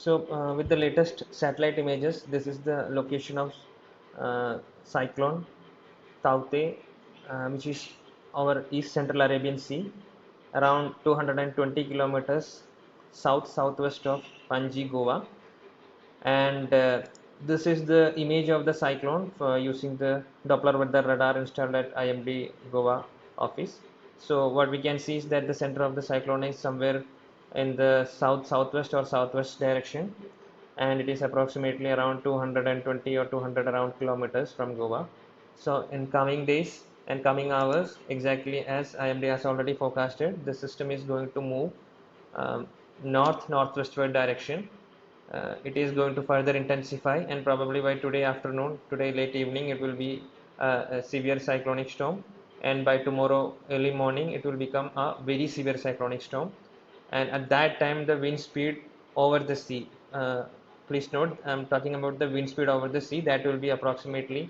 With the latest satellite images, this is the location of cyclone Taute, which is our East Central Arabian Sea, around 220 kilometers south-southwest of Panji, Goa. And this is the image of the cyclone for using the Doppler weather radar installed at IMD Goa office. So what we can see is that the center of the cyclone is somewhere in the south-southwest or southwest direction, and it is approximately around 220 or 200 around kilometers from Goa. So in coming days and coming hours, exactly as IMD has already forecasted, the system is going to move um, north-northwestward direction. It is going to further intensify, and probably by today afternoon, today late evening, it will be a severe cyclonic storm, and by tomorrow early morning it will become a very severe cyclonic storm. And at that time the wind speed over the sea, please note I'm talking about the wind speed over the sea, that will be approximately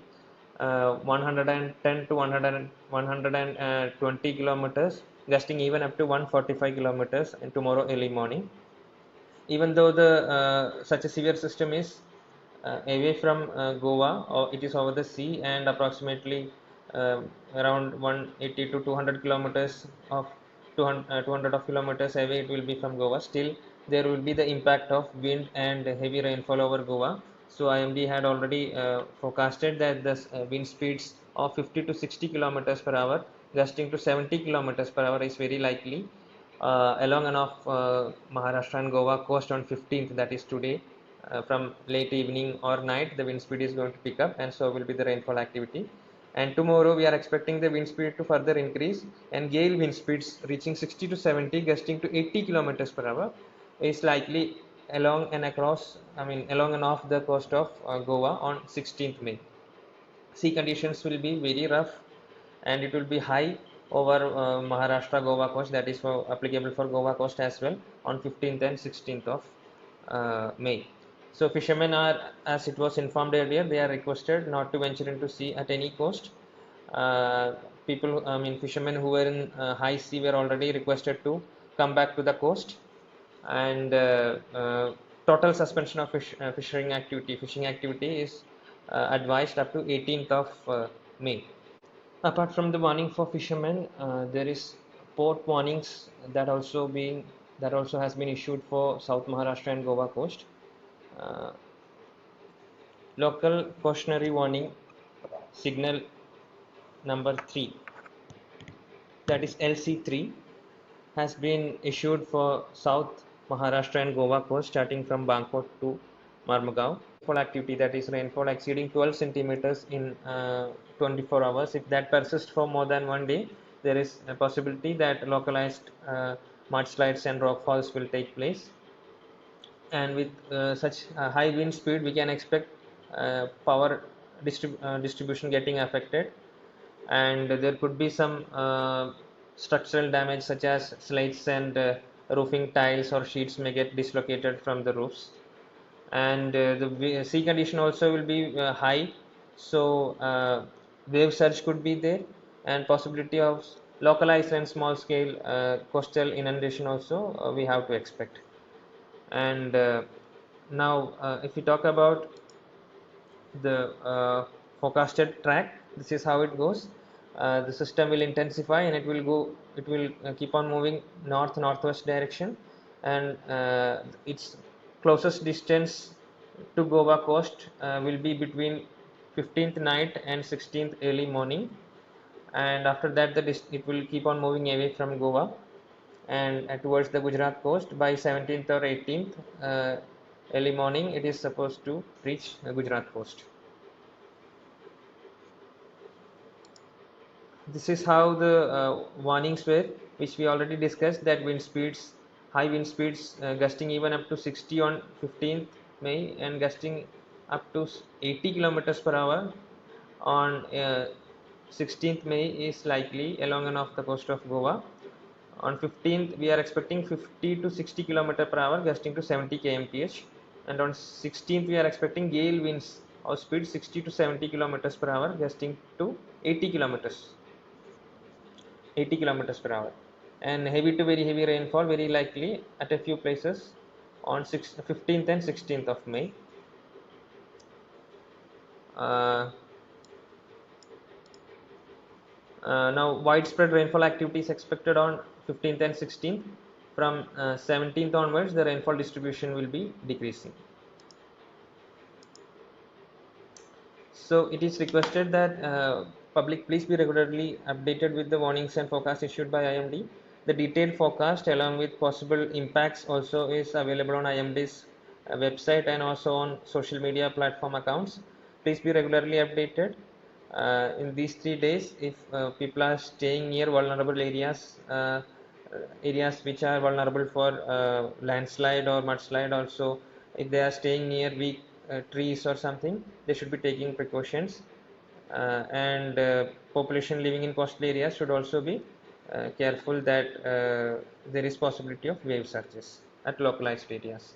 110 to 120 kilometers, gusting even up to 145 kilometers in tomorrow early morning. Even though the such a severe system is away from Goa, or it is over the sea and approximately around 180 to 200 kilometers of 200 of kilometers away it will be from Goa. Still, there will be the impact of wind and heavy rainfall over Goa. So IMD had already forecasted that the wind speeds of 50 to 60 kilometers per hour, gusting to 70 kilometers per hour is very likely along and off Maharashtra and Goa coast on 15th, that is today. From late evening or night, the wind speed is going to pick up, and so will be the rainfall activity. And tomorrow, we are expecting the wind speed to further increase, and gale wind speeds reaching 60 to 70, gusting to 80 kilometers per hour, is likely along and across, along and off the coast of Goa on 16th May. Sea conditions will be very rough, and it will be high over Maharashtra Goa coast, that is for applicable for Goa coast as well on 15th and 16th of May. So fishermen are, as it was informed earlier, they are requested not to venture into sea at any coast. uh, Fishermen who were in high sea were already requested to come back to the coast. And total suspension of fishing activity is advised up to 18th of May. Apart from the warning for fishermen, there is port warnings that also has been issued for South Maharashtra and Goa coast. Uh, Local cautionary warning signal number 3, that is LC3, has been issued for South Maharashtra and Goa coast starting from Bangkok to Marmugao. Rainfall activity, that is rainfall exceeding 12 centimeters in 24 hours. If that persists for more than one day, there is a possibility that localized mudslides and rockfalls will take place. And with such high wind speed, we can expect power distribution getting affected, and there could be some structural damage such as slates and roofing tiles or sheets may get dislocated from the roofs. And the sea condition also will be high, so wave surge could be there, and possibility of localized and small scale coastal inundation also we have to expect. And now if we talk about the forecasted track, this is how it goes. The system will intensify, and it will keep on moving north northwest direction, and its closest distance to Goa coast will be between 15th night and 16th early morning. And after that it will keep on moving away from Goa and towards the Gujarat coast. By 17th or 18th early morning, it is supposed to reach the Gujarat coast. This is how the warnings were, which we already discussed, that high wind speeds gusting even up to 60 on 15th May and gusting up to 80 kilometers per hour on 16th May is likely along and off the coast of Goa. On 15th, we are expecting 50 to 60 km per hour gusting to 70 kmph, and on 16th, we are expecting gale winds of speed 60 to 70 kilometers per hour gusting to 80 kilometers per hour, and heavy to very heavy rainfall very likely at a few places on 15th and 16th of May. Now widespread rainfall activity is expected on 15th and 16th. From 17th onwards, the rainfall distribution will be decreasing. So it is requested that public please be regularly updated with the warnings and forecasts issued by IMD. The detailed forecast along with possible impacts also is available on IMD's website and also on social media platform accounts. Please be regularly updated. In these 3 days, if people are staying near vulnerable areas, areas which are vulnerable for landslide or mudslide, also if they are staying near weak trees or something, they should be taking precautions. And population living in coastal areas should also be careful that there is possibility of wave surges at localized areas.